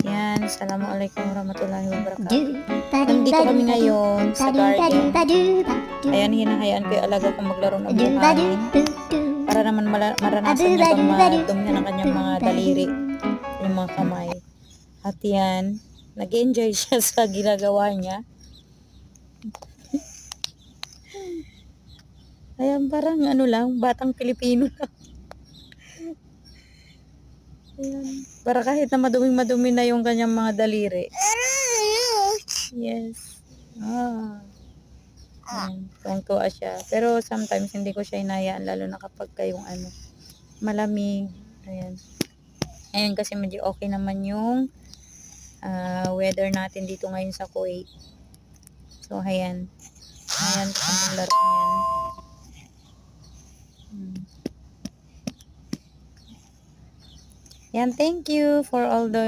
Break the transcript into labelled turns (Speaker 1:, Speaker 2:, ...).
Speaker 1: Yan, assalamualaikum warahmatullahi wabarakatuh. Nandito kami ngayon sa garden. Ayan, hinahayaan ko yung alaga kong maglaro ng buhangin para naman maranasan niya bang madumihan ang kanyang mga daliri, yung mga kamay. At yan, nag-enjoy siya sa ginagawa niya. Ayan, parang ano lang, batang Pilipino lang. Ayan, para kahit na madumi na yung kanyang mga daliri. Yes. Ayan, tuwang-tuwa siya. Pero sometimes hindi ko siya hinayaan, lalo na kapag kayong malamig. Ayan. Ayan kasi medyo okay naman yung weather natin dito ngayon sa Kuwait. So, ayan. Ayan, ang laro niyan. Yan, thank you for all the